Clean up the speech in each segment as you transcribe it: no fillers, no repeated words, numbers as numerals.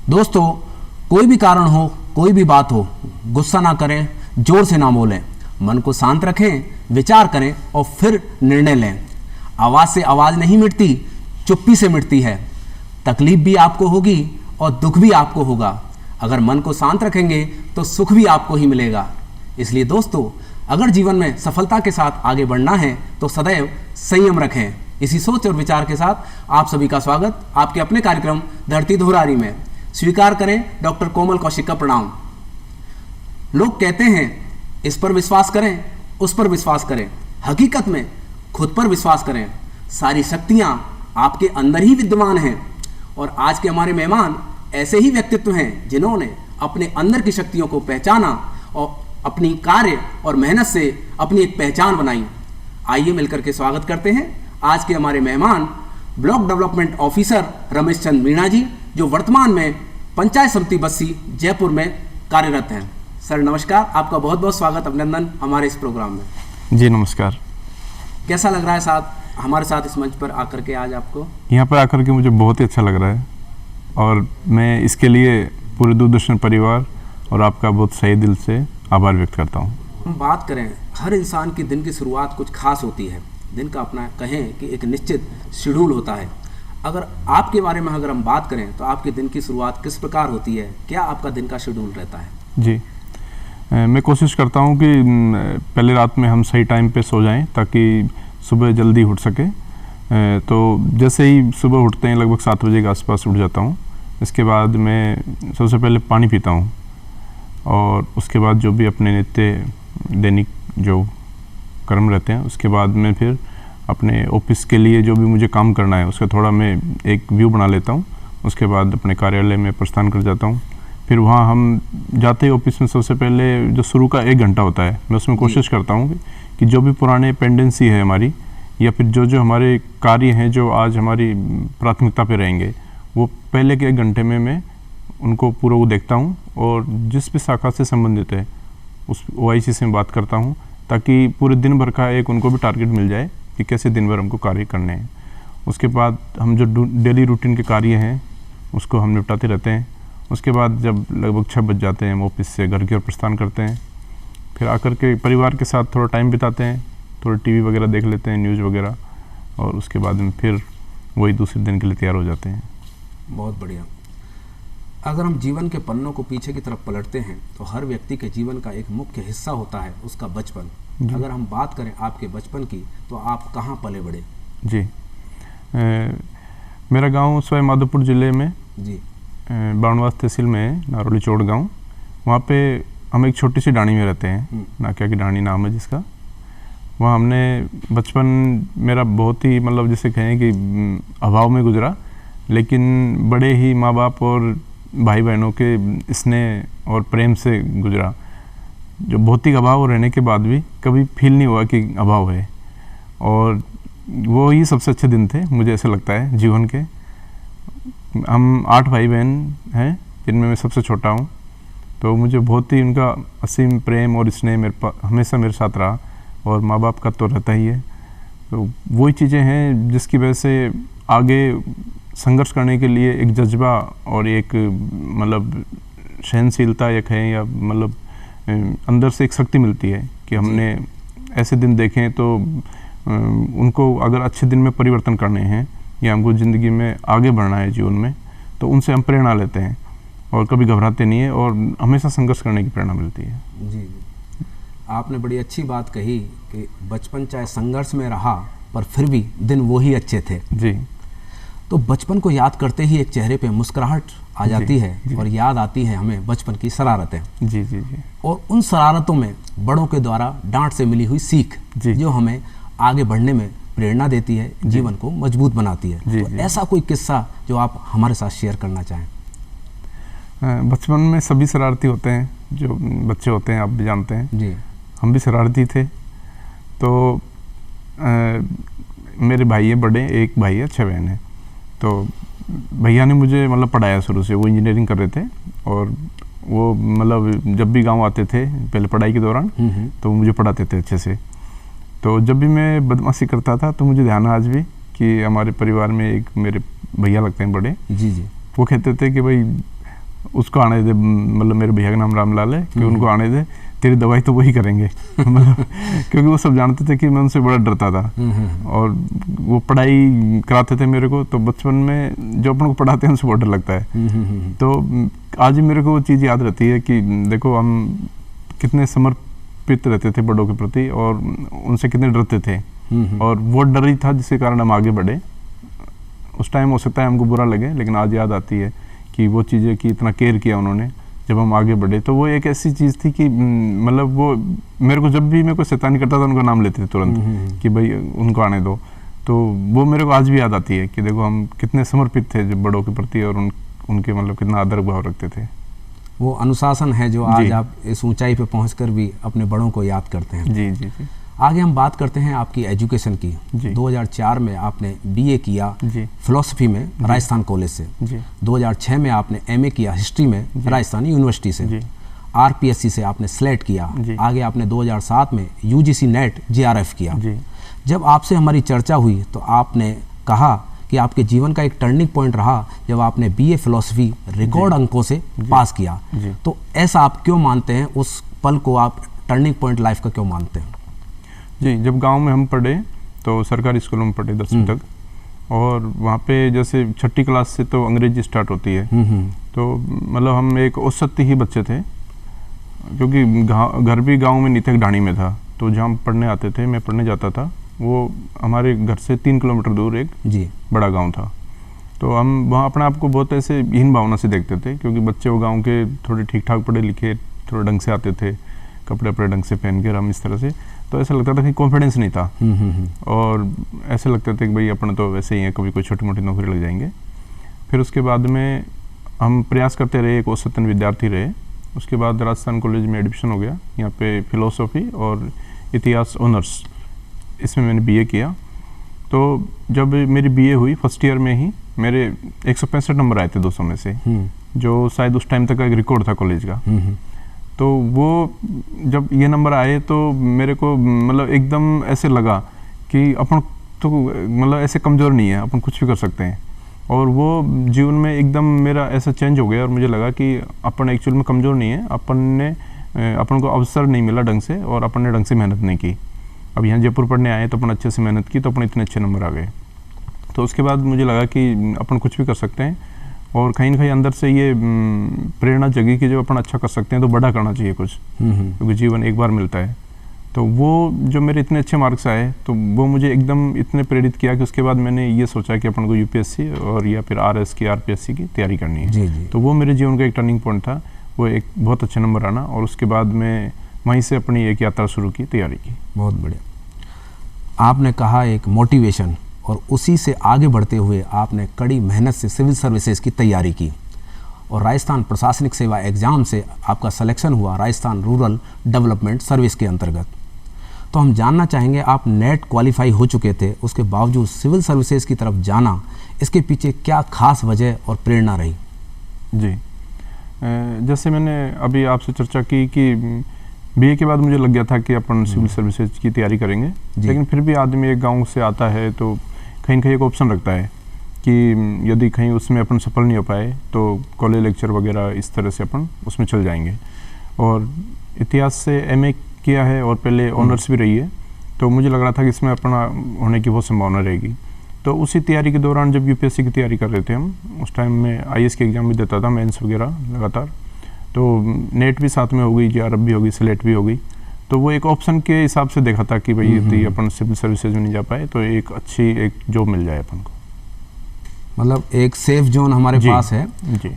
दोस्तों, कोई भी कारण हो, कोई भी बात हो, गुस्सा ना करें, जोर से ना बोलें, मन को शांत रखें, विचार करें और फिर निर्णय लें। आवाज़ से आवाज़ नहीं मिटती, चुप्पी से मिटती है। तकलीफ भी आपको होगी और दुख भी आपको होगा। अगर मन को शांत रखेंगे तो सुख भी आपको ही मिलेगा। इसलिए दोस्तों, अगर जीवन में सफलता के साथ आगे बढ़ना है तो सदैव संयम रखें। इसी सोच और विचार के साथ आप सभी का स्वागत आपके अपने कार्यक्रम धरती धुरारी में। स्वीकार करें डॉक्टर कोमल कौशिक का प्रणाम। लोग कहते हैं इस पर विश्वास करें, उस पर विश्वास करें। हकीकत में खुद पर विश्वास करें। सारी शक्तियां आपके अंदर ही विद्यमान हैं। और आज के हमारे मेहमान ऐसे ही व्यक्तित्व हैं जिन्होंने अपने अंदर की शक्तियों को पहचाना और अपनी कार्य और मेहनत से अपनी एक पहचान बनाई। आइए मिलकर के स्वागत करते हैं आज के हमारे मेहमान, block development officer Ramesh Chand Meena जी, जो वर्तमान में पंचायत समिति बस्सी जयपुर में कार्यरत हैं। सर नमस्कार, आपका बहुत बहुत स्वागत, अभिनंदन हमारे इस प्रोग्राम में। जी नमस्कार। कैसा लग रहा है साथ हमारे साथ इस मंच पर आकर के? आज आपको यहाँ पर आकर के मुझे बहुत ही अच्छा लग रहा है और मैं इसके लिए पूरे दूरदर्शन परिवार और आपका बहुत सही दिल से आभार व्यक्त करता हूँ। हम बात करें, हर इंसान की दिन की शुरुआत कुछ खास होती है। दिन का अपना कहें कि एक निश्चित शेड्यूल होता है। अगर आपके बारे में अगर हम बात करें तो आपके दिन की शुरुआत किस प्रकार होती है? क्या आपका दिन का शेड्यूल रहता है? जी, मैं कोशिश करता हूँ कि पहले रात में हम सही टाइम पे सो जाएं ताकि सुबह जल्दी उठ सके। तो जैसे ही सुबह उठते हैं लगभग 7 बजे के आसपास उठ जाता हूँ। इसके बाद मैं सबसे पहले पानी पीता हूँ और उसके बाद जो भी अपने नित्य दैनिक जो कर्म रहते हैं, उसके बाद मैं फिर अपने ऑफिस के लिए जो भी मुझे काम करना है उसका थोड़ा मैं एक व्यू बना लेता हूँ। उसके बाद अपने कार्यालय में प्रस्थान कर जाता हूँ। फिर वहाँ हम जाते ही ऑफिस में सबसे पहले जो शुरू का 1 घंटा होता है, मैं उसमें कोशिश करता हूँ कि जो भी पुराने पेंडेंसी है हमारी, या फिर जो हमारे कार्य हैं जो आज हमारी प्राथमिकता पे रहेंगे, वो पहले के 1 घंटे में मैं उनको पूरा वो देखता हूँ और जिस भी शाखा से संबंधित है उस OIC से मैं बात करता हूँ ताकि पूरे दिन भर का एक उनको भी टारगेट मिल जाए कि कैसे दिन भर हमको कार्य करने हैं। उसके बाद हम जो डेली रूटीन के कार्य हैं उसको हम निपटाते रहते हैं। उसके बाद जब लगभग 6 बज जाते हैं हम ऑफिस से घर की ओर प्रस्थान करते हैं। फिर आकर के परिवार के साथ थोड़ा टाइम बिताते हैं, थोड़ा TV वगैरह देख लेते हैं, न्यूज़ वगैरह, और उसके बाद में फिर वही दूसरे दिन के लिए तैयार हो जाते हैं। बहुत बढ़िया। अगर हम जीवन के पन्नों को पीछे की तरफ पलटते हैं तो हर व्यक्ति के जीवन का एक मुख्य हिस्सा होता है उसका बचपन। अगर हम बात करें आपके बचपन की तो आप कहाँ पले बड़े? जी, मेरा गांव सवाई माधोपुर जिले में जी बाणवास तहसील में नारोली चोड़ गांव। वहाँ पे हम एक छोटी सी डाणी में रहते हैं, नाक्या की डाणी नाम है जिसका। वहाँ हमने बचपन मेरा बहुत ही मतलब जिसे कहें कि अभाव में गुजरा, लेकिन बड़े ही माँ बाप और भाई बहनों के स्नेह और प्रेम से गुजरा। जो भौतिक अभाव रहने के बाद भी कभी फील नहीं हुआ कि अभाव है, और वो ही सबसे अच्छे दिन थे मुझे ऐसा लगता है जीवन के। हम 8 भाई बहन हैं जिनमें मैं सबसे छोटा हूँ, तो मुझे बहुत ही उनका असीम प्रेम और स्नेह हमेशा मेरे साथ रहा, और माँ बाप का तो रहता ही है। तो वही चीज़ें हैं जिसकी वजह से आगे संघर्ष करने के लिए एक जज्बा और एक मतलब सहनशीलता या कहें या मतलब अंदर से एक शक्ति मिलती है कि हमने ऐसे दिन देखें तो उनको अगर अच्छे दिन में परिवर्तन करने हैं या हमको ज़िंदगी में आगे बढ़ना है जीवन में, तो उनसे हम प्रेरणा लेते हैं और कभी घबराते नहीं है और हमेशा संघर्ष करने की प्रेरणा मिलती है। जी, आपने बड़ी अच्छी बात कही कि बचपन चाहे संघर्ष में रहा पर फिर भी दिन वो ही अच्छे थे। जी, तो बचपन को याद करते ही एक चेहरे पे मुस्कुराहट आ जाती है और याद आती है हमें बचपन की शरारतें। जी जी जी। और उन शरारतों में बड़ों के द्वारा डांट से मिली हुई सीख जो हमें आगे बढ़ने में प्रेरणा देती है, जीवन को मजबूत बनाती है। तो ऐसा कोई किस्सा जो आप हमारे साथ शेयर करना चाहें? बचपन में सभी शरारती होते हैं, जो बच्चे होते हैं, आप भी जानते हैं। जी, हम भी शरारती थे। तो मेरे भाई है बड़े, एक भाई है, 6 बहन है। तो भैया ने मुझे मतलब पढ़ाया शुरू से, वो इंजीनियरिंग कर रहे थे और वो मतलब जब भी गांव आते थे पहले पढ़ाई के दौरान तो मुझे पढ़ाते थे अच्छे से। तो जब भी मैं बदमाशी करता था तो मुझे ध्यान आज भी कि हमारे परिवार में एक मेरे भैया लगते हैं बड़े, जी जी, वो कहते थे कि भाई उसको आने दे, मतलब मेरे भैया का नाम रामलाल है, कि उनको आने दे, तेरी दवाई तो वही करेंगे। मतलब क्योंकि वो सब जानते थे कि मैं उनसे बड़ा डरता था। और वो पढ़ाई कराते थे मेरे को, तो बचपन में जो अपन को पढ़ाते हैं उनसे बहुत डर लगता है। तो आज भी मेरे को वो चीज़ याद रहती है कि देखो हम कितने समर्पित रहते थे बड़ों के प्रति, और उनसे कितने डरते थे, और वो डर ही था जिसके कारण हम आगे बढ़े। उस टाइम हो सकता है हमको बुरा लगे, लेकिन आज याद आती है कि वो चीज़ें कि इतना केयर किया उन्होंने जब हम आगे बढ़े। तो वो एक ऐसी चीज़ थी कि मतलब वो मेरे को जब भी मैं कोई शैतानी करता था उनका नाम लेते थे तुरंत कि भाई उनको आने दो। तो वो मेरे को आज भी याद आती है कि देखो हम कितने समर्पित थे जब बड़ों के प्रति, और उनके मतलब कितना आदर भाव रखते थे। वो अनुशासन है जो आज आप इस ऊंचाई पे पहुंचकर भी अपने बड़ों को याद करते हैं। जी जी जी। आगे हम बात करते हैं आपकी एजुकेशन की। 2004 में आपने बीए किया फिलॉसफी में राजस्थान कॉलेज से। 2006 में आपने एमए किया हिस्ट्री में राजस्थान यूनिवर्सिटी से। आरपीएससी से आपने स्लेट किया। आगे आपने 2007 में यूजीसी नेट जेआरएफ किया। जब आपसे हमारी चर्चा हुई तो आपने कहा कि आपके जीवन का एक टर्निंग पॉइंट रहा जब आपने बीए फिलॉसफी रिकॉर्ड अंकों से पास किया। तो ऐसा आप क्यों मानते हैं? उस पल को आप टर्निंग पॉइंट लाइफ का क्यों मानते हैं? जी, जब गांव में हम पढ़े तो सरकारी स्कूलों में पढ़े 10वीं तक, और वहाँ पे जैसे 6ठी क्लास से तो अंग्रेजी स्टार्ट होती है। तो मतलब हम एक औसत ही बच्चे थे, क्योंकि घर भी गांव में नहीं था, ढाणी में था। तो जहाँ हम पढ़ने आते थे, मैं पढ़ने जाता था, वो हमारे घर से 3 किलोमीटर दूर एक बड़ा गाँव था। तो हम वहाँ अपने आप को बहुत ऐसे हीन भावना से देखते थे, क्योंकि बच्चे वो गाँव के थोड़े ठीक ठाक पढ़े लिखे, थोड़े ढंग से आते थे, कपड़े अपने ढंग से पहन कर हम इस तरह से। तो ऐसा लगता था कि कॉन्फिडेंस नहीं था, और ऐसे लगता था कि भाई अपने तो वैसे ही है, कभी कोई छोटी मोटी नौकरी लग जाएंगे। फिर उसके बाद में हम प्रयास करते रहे, एक औसतन विद्यार्थी रहे। उसके बाद राजस्थान कॉलेज में एडमिशन हो गया, यहाँ पे फिलोसफी और इतिहास ऑनर्स, इसमें मैंने बीए किया। तो जब मेरी बीए हुई फर्स्ट ईयर में ही मेरे 165 नंबर आए थे 200 में से, जो शायद उस टाइम तक का एक रिकॉर्ड था कॉलेज का। तो वो जब ये नंबर आए तो मेरे को मतलब एकदम ऐसे लगा कि अपन तो मतलब ऐसे कमज़ोर नहीं है, अपन कुछ भी कर सकते हैं। और वो जीवन में एकदम मेरा ऐसा चेंज हो गया, और मुझे लगा कि अपन एक्चुअल में कमज़ोर नहीं है, अपन को अवसर नहीं मिला ढंग से, और अपन ने ढंग से मेहनत नहीं की। अब यहाँ जयपुर पढ़ने आए तो अपन अच्छे से मेहनत की, तो अपन इतने अच्छे नंबर आ गए। तो उसके बाद मुझे लगा कि अपन कुछ भी कर सकते हैं, और कहीं ना कहीं अंदर से ये प्रेरणा जगी कि जब अपन अच्छा कर सकते हैं तो बड़ा करना चाहिए कुछ, क्योंकि जीवन एक बार मिलता है। तो वो जो मेरे इतने अच्छे मार्क्स आए, तो वो मुझे एकदम इतने प्रेरित किया कि उसके बाद मैंने ये सोचा कि अपन को यूपीएससी और या फिर आरएस की आरपीएससी की तैयारी करनी है। तो वो मेरे जीवन का एक टर्निंग पॉइंट था, वो एक बहुत अच्छे नंबर आना, और उसके बाद मैं वहीं से अपनी एक यात्रा शुरू की, तैयारी की। बहुत बढ़िया। आपने कहा एक मोटिवेशन, और उसी से आगे बढ़ते हुए आपने कड़ी मेहनत से सिविल सर्विसेज की तैयारी की, और राजस्थान प्रशासनिक सेवा एग्ज़ाम से आपका सिलेक्शन हुआ राजस्थान रूरल डेवलपमेंट सर्विस के अंतर्गत। तो हम जानना चाहेंगे, आप नेट क्वालिफाई हो चुके थे, उसके बावजूद सिविल सर्विसेज की तरफ जाना, इसके पीछे क्या खास वजह और प्रेरणा रही? जी, जैसे मैंने अभी आपसे चर्चा की कि बीए के बाद मुझे लग गया था कि अपन सिविल सर्विसेज की तैयारी करेंगे, लेकिन फिर भी आदमी एक गांव से आता है तो कहीं कहीं एक ऑप्शन रखता है कि यदि कहीं उसमें अपन सफल नहीं हो पाए तो कॉलेज लेक्चर वगैरह इस तरह से अपन उसमें चल जाएंगे। और इतिहास से एमए किया है और पहले ऑनर्स भी रही है, तो मुझे लग रहा था कि इसमें अपना होने की बहुत संभावना रहेगी। तो उसी तैयारी के दौरान जब यूपीएससी की तैयारी कर रहे थे हम, उस टाइम में आईएएस के एग्ज़ाम भी देता था, मेंस वगैरह लगातार, तो नेट भी साथ में हो गई, जेआरएफ भी हो गई, स्लेट भी हो गई। तो वो एक ऑप्शन के हिसाब से देखा था कि भाई यदि अपन सिविल सर्विसेज में नहीं जा पाए तो एक अच्छी एक जॉब मिल जाए अपन को। मतलब एक सेफ जोन हमारे पास है,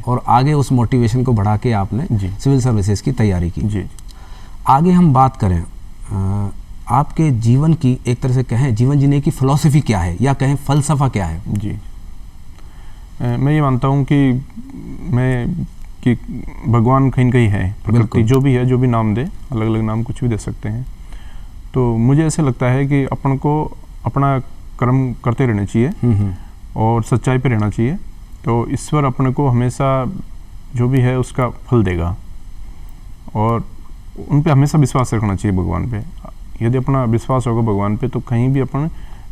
और आगे उस मोटिवेशन को बढ़ा के आपने सिविल सर्विसेज की तैयारी की। जी। आगे हम बात करें, आपके जीवन की एक तरह से कहें जीवन जीने की फिलॉसफी क्या है, या कहें फलसफा क्या है? जी, मैं ये मानता हूँ कि भगवान कहीं कहीं है, प्रकृति जो भी है, जो भी नाम दे, अलग अलग नाम कुछ भी दे सकते हैं। तो मुझे ऐसे लगता है कि अपन को अपना कर्म करते रहना चाहिए और सच्चाई पे रहना चाहिए, तो ईश्वर अपने को हमेशा जो भी है उसका फल देगा, और उन पे हमेशा विश्वास रखना चाहिए भगवान पे। यदि अपना विश्वास होगा भगवान पे तो कहीं भी अपन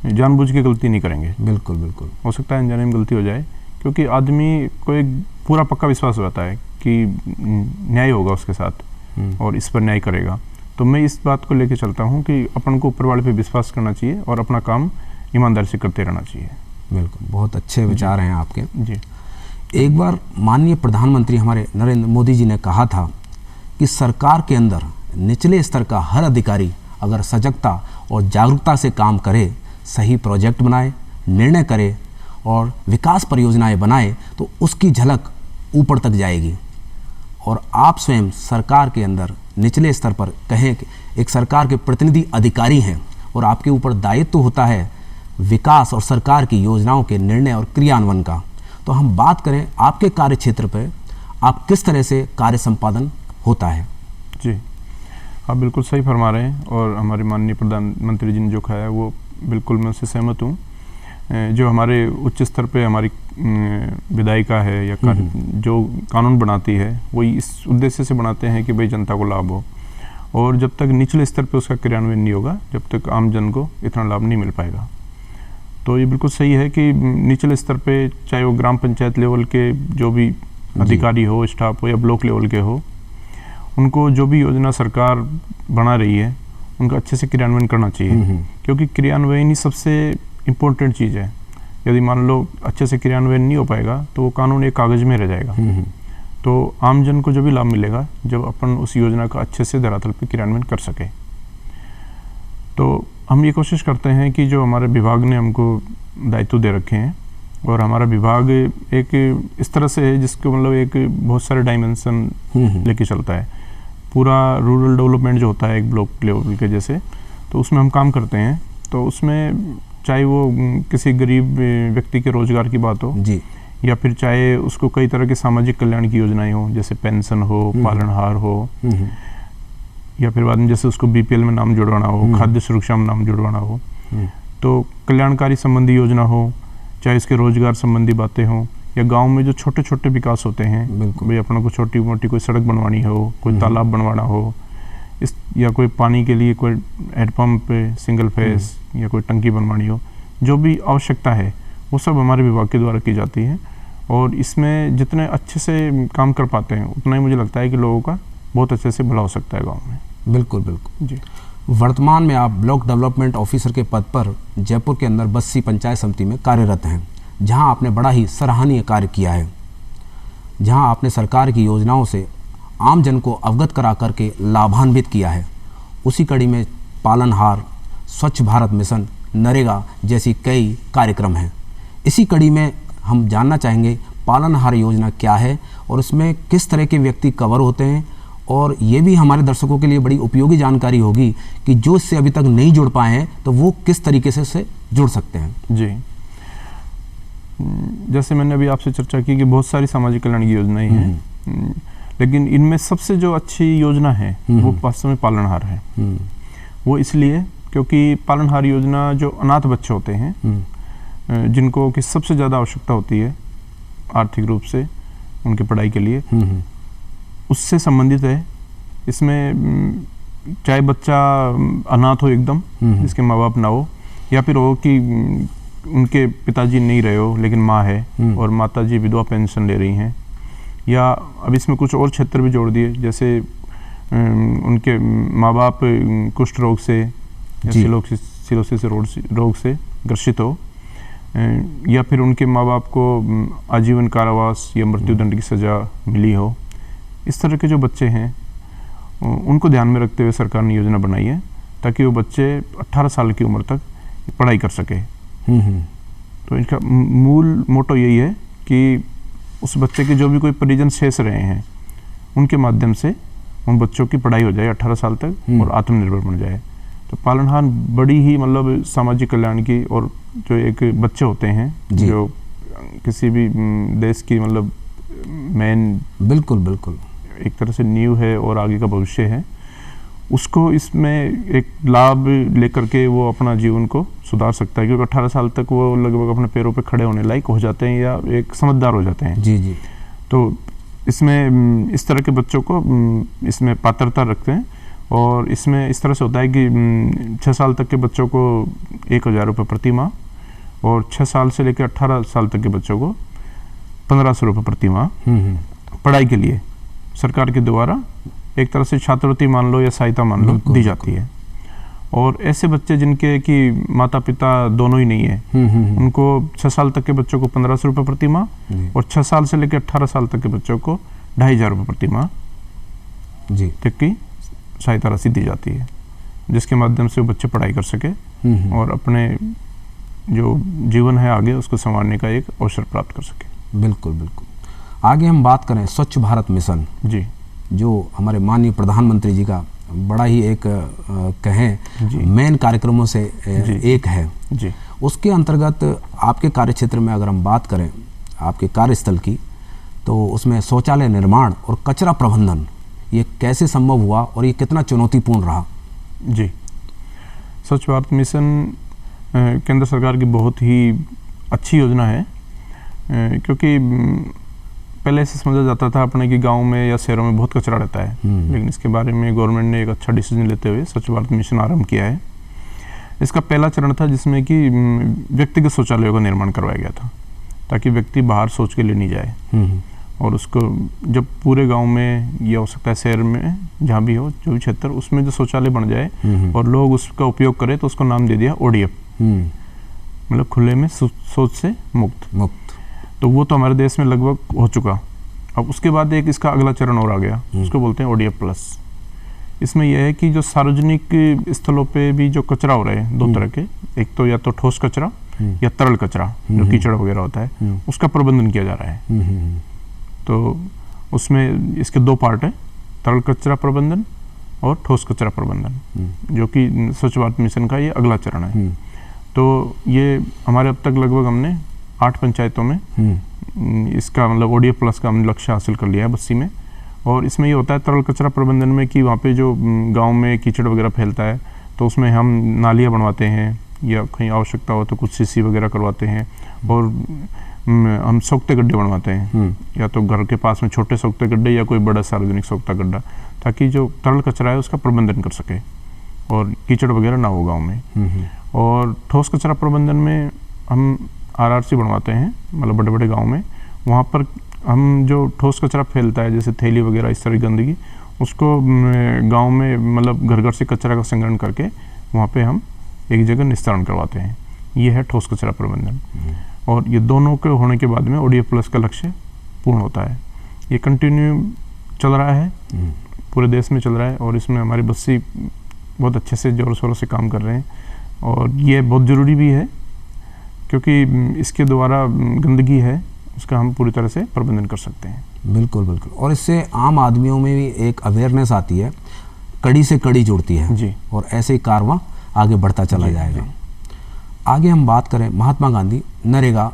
जानबूझ के गलती नहीं करेंगे। बिल्कुल बिल्कुल। हो सकता है अनजाने में गलती हो जाए, क्योंकि आदमी को एक पूरा पक्का विश्वास रहता है कि न्याय होगा उसके साथ और इस पर न्याय करेगा। तो मैं इस बात को लेकर चलता हूँ कि अपन को ऊपर वाले पे विश्वास करना चाहिए और अपना काम ईमानदारी से करते रहना चाहिए। बिल्कुल, बहुत अच्छे विचार हैं आपके जी। एक बार माननीय प्रधानमंत्री हमारे नरेंद्र मोदी जी ने कहा था कि सरकार के अंदर निचले स्तर का हर अधिकारी अगर सजगता और जागरूकता से काम करे, सही प्रोजेक्ट बनाए, निर्णय करे और विकास परियोजनाएं बनाए तो उसकी झलक ऊपर तक जाएगी। और आप स्वयं सरकार के अंदर निचले स्तर पर कहें कि एक सरकार के प्रतिनिधि अधिकारी हैं और आपके ऊपर दायित्व तो होता है विकास और सरकार की योजनाओं के निर्णय और क्रियान्वयन का। तो हम बात करें आपके कार्य क्षेत्र पर, आप किस तरह से कार्य संपादन होता है? जी, आप बिल्कुल सही फरमा रहे हैं और हमारे माननीय प्रधानमंत्री जी ने जो कहा है वो बिल्कुल मैं उससे सहमत हूँ। जो हमारे उच्च स्तर पे हमारी विधायिका है या जो कानून बनाती है वो इस उद्देश्य से बनाते हैं कि भाई जनता को लाभ हो, और जब तक निचले स्तर पे उसका क्रियान्वयन नहीं होगा जब तक आम जन को इतना लाभ नहीं मिल पाएगा। तो ये बिल्कुल सही है कि निचले स्तर पे चाहे वो ग्राम पंचायत लेवल के जो भी अधिकारी हो, स्टाफ हो या ब्लॉक लेवल के हो, उनको जो भी योजना सरकार बना रही है उनका अच्छे से क्रियान्वयन करना चाहिए, क्योंकि क्रियान्वयन ही सबसे इम्पोर्टेंट चीज़ है। यदि मान लो अच्छे से क्रियान्वयन नहीं हो पाएगा तो वो कानून एक कागज़ में रह जाएगा। तो आम जन को जो भी लाभ मिलेगा जब अपन उस योजना का अच्छे से धरातल पर क्रियान्वयन कर सके। तो हम ये कोशिश करते हैं कि जो हमारे विभाग ने हमको दायित्व दे रखे हैं, और हमारा विभाग एक इस तरह से है जिसको मतलब एक बहुत सारे डायमेंशन लेके चलता है। पूरा रूरल डेवलपमेंट जो होता है एक ब्लॉक लेवल के जैसे, तो उसमें हम काम करते हैं। तो उसमें चाहे वो किसी गरीब व्यक्ति के रोजगार की बात हो जी, या फिर चाहे उसको कई तरह के सामाजिक कल्याण की योजनाएं हो, जैसे पेंशन हो, पालनहार हो, या फिर बाद में जैसे उसको बीपीएल में नाम जुड़वाना हो, खाद्य सुरक्षा में नाम जुड़वाना हो, तो कल्याणकारी संबंधी योजना हो, चाहे इसके रोजगार संबंधी बातें हों, या गांव में जो छोटे छोटे विकास होते हैं, भाई अपना को छोटी मोटी कोई सड़क बनवानी हो, कोई तालाब बनवाना हो, या कोई पानी के लिए कोई हैंडपम्प सिंगल फेस या कोई टंकी बनवानी हो, जो भी आवश्यकता है वो सब हमारे विभाग के द्वारा की जाती है। और इसमें जितने अच्छे से काम कर पाते हैं उतना ही मुझे लगता है कि लोगों का बहुत अच्छे से भला हो सकता है गाँव में। बिल्कुल बिल्कुल जी। वर्तमान में आप ब्लॉक डेवलपमेंट ऑफिसर के पद पर जयपुर के अंदर बस्सी पंचायत समिति में कार्यरत हैं, जहां आपने बड़ा ही सराहनीय कार्य किया है, जहां आपने सरकार की योजनाओं से आम जन को अवगत करा करके लाभान्वित किया है। उसी कड़ी में पालनहार, स्वच्छ भारत मिशन, नरेगा जैसी कई कार्यक्रम हैं। इसी कड़ी में हम जानना चाहेंगे पालनहार योजना क्या है और उसमें किस तरह के व्यक्ति कवर होते हैं, और ये भी हमारे दर्शकों के लिए बड़ी उपयोगी जानकारी होगी कि जो इससे अभी तक नहीं जुड़ पाए हैं तो वो किस तरीके से इससे जुड़ सकते हैं। जी, जैसे मैंने अभी आपसे चर्चा की कि बहुत सारी सामाजिक कल्याण की योजनाएं हैं, लेकिन इनमें सबसे जो अच्छी योजना है वो वास्तव में पालनहार है। वो इसलिए क्योंकि पालनहार योजना जो अनाथ बच्चे होते हैं जिनको कि सबसे ज़्यादा आवश्यकता होती है आर्थिक रूप से उनकी पढ़ाई के लिए, उससे संबंधित है। इसमें चाहे बच्चा अनाथ हो एकदम, जिसके माँ बाप ना हो, या फिर हो कि उनके पिताजी नहीं रहे हो लेकिन माँ है और माताजी विधवा पेंशन ले रही हैं, या अब इसमें कुछ और क्षेत्र भी जोड़ दिए, जैसे उनके माँ बाप कुष्ठ रोग से या सिलोसिस रोग से ग्रसित हो, या फिर उनके माँ बाप को आजीवन कारावास या मृत्युदंड की सज़ा मिली हो। इस तरह के जो बच्चे हैं उनको ध्यान में रखते हुए सरकार ने योजना बनाई है ताकि वो बच्चे 18 साल की उम्र तक पढ़ाई कर सके। तो इनका मूल मोटो यही है कि उस बच्चे के जो भी कोई परिजन शेष रहे हैं उनके माध्यम से उन बच्चों की पढ़ाई हो जाए 18 साल तक और आत्मनिर्भर बन जाए। तो पालनहार बड़ी ही मतलब सामाजिक कल्याण की, और जो एक बच्चे होते हैं जो किसी भी देश की मतलब मेन बिल्कुल बिल्कुल एक तरह से नींव है और आगे का भविष्य है, उसको इसमें एक लाभ लेकर के वो अपना जीवन को सुधार सकता है, क्योंकि 18 साल तक वो लगभग अपने पैरों पे खड़े होने लायक हो जाते हैं या एक समझदार हो जाते हैं। जी जी। तो इसमें इस तरह के बच्चों को इसमें पात्रता रखते हैं, और इसमें इस तरह से होता है कि 6 साल तक के बच्चों को 1000 रुपये प्रति माह, और 6 साल से लेकर 18 साल तक के बच्चों को 1500 रुपये प्रति माह पढ़ाई के लिए सरकार के द्वारा एक तरह से छात्रवृत्ति मान लो या सहायता मान लो दी जाती है। और ऐसे बच्चे जिनके कि माता पिता दोनों ही नहीं है, उनको 6 साल तक के बच्चों को 1500 रुपये प्रति माह और 6 साल से लेकर 18 साल तक के बच्चों को 2500 रुपये प्रति माह जी तक की सहायता राशि दी जाती है, जिसके माध्यम से वो बच्चे पढ़ाई कर सके और अपने जो जीवन है आगे उसको संवारने का एक अवसर प्राप्त कर सके। बिल्कुल बिल्कुल। आगे हम बात करें स्वच्छ भारत मिशन, जी, जो हमारे माननीय प्रधानमंत्री जी का बड़ा ही एक कहें मेन कार्यक्रमों से एक है जी। उसके अंतर्गत आपके कार्यक्षेत्र में अगर हम बात करें आपके कार्यस्थल की, तो उसमें शौचालय निर्माण और कचरा प्रबंधन ये कैसे संभव हुआ और ये कितना चुनौतीपूर्ण रहा? जी, स्वच्छ भारत मिशन केंद्र सरकार की बहुत ही अच्छी योजना है, क्योंकि पहले से समझा जाता था अपने कि गांव में या शहरों में बहुत कचरा रहता है, लेकिन इसके बारे में गवर्नमेंट ने एक अच्छा डिसीजन लेते हुए स्वच्छ भारत मिशन आरंभ किया है। इसका पहला चरण था जिसमें कि व्यक्तिगत शौचालयों का निर्माण करवाया गया था, ताकि व्यक्ति बाहर सोच के लिए नहीं जाए और उसको जब पूरे गांव में या हो सकता है शहर में जहाँ भी हो जो भी क्षेत्र उसमें जो शौचालय बन जाए और लोग उसका उपयोग करें, तो उसको नाम दे दिया ODF, मतलब खुले में शौच से मुक्त। तो वो तो हमारे देश में लगभग हो चुका। अब उसके बाद एक इसका अगला चरण और आ गया, उसको बोलते हैं ODF प्लस। इसमें यह है कि जो सार्वजनिक स्थलों पे भी जो कचरा हो रहे हैं दो तरह के, एक तो या तो ठोस कचरा या तरल कचरा जो कीचड़ वगैरह होता है, उसका प्रबंधन किया जा रहा है। तो उसमें इसके 2 पार्ट है, तरल कचरा प्रबंधन और ठोस कचरा प्रबंधन, जो कि स्वच्छ भारत मिशन का ये अगला चरण है। तो ये हमारे अब तक लगभग हमने 8 पंचायतों में इसका मतलब ODF प्लस का हमने लक्ष्य हासिल कर लिया है बस्सी में। और इसमें ये होता है तरल कचरा प्रबंधन में कि वहाँ पे जो गांव में कीचड़ वगैरह फैलता है, तो उसमें हम नालियाँ बनवाते हैं या कहीं आवश्यकता हो तो कुछ सीसी वगैरह करवाते हैं, और हम सोखते गड्ढे बनवाते हैं, या तो घर के पास में छोटे सोखते गड्ढे या कोई बड़ा सार्वजनिक सोखता गड्ढा, ताकि जो तरल कचरा है उसका प्रबंधन कर सके और कीचड़ वगैरह ना हो गाँव में। और ठोस कचरा प्रबंधन में हम RRC बनवाते हैं, मतलब बड़े बड़े गांव में, वहाँ पर हम जो ठोस कचरा फैलता है जैसे थैली वगैरह इस तरह की गंदगी, उसको गांव में मतलब घर घर से कचरा का संग्रहण करके वहाँ पे हम एक जगह निस्तारण करवाते हैं। ये है ठोस कचरा प्रबंधन। और ये दोनों के होने के बाद में ODF प्लस का लक्ष्य पूर्ण होता है। ये कंटिन्यू चल रहा है, पूरे देश में चल रहा है, और इसमें हमारी बस्सी बहुत अच्छे से जोरों शोरों से काम कर रहे हैं। और ये बहुत ज़रूरी भी है, क्योंकि इसके द्वारा गंदगी है उसका हम पूरी तरह से प्रबंधन कर सकते हैं। बिल्कुल बिल्कुल। और इससे आम आदमियों में भी एक अवेयरनेस आती है, कड़ी से कड़ी जुड़ती है जी, और ऐसे ही कारवां आगे बढ़ता चला जाएगा। आगे हम बात करें महात्मा गांधी नरेगा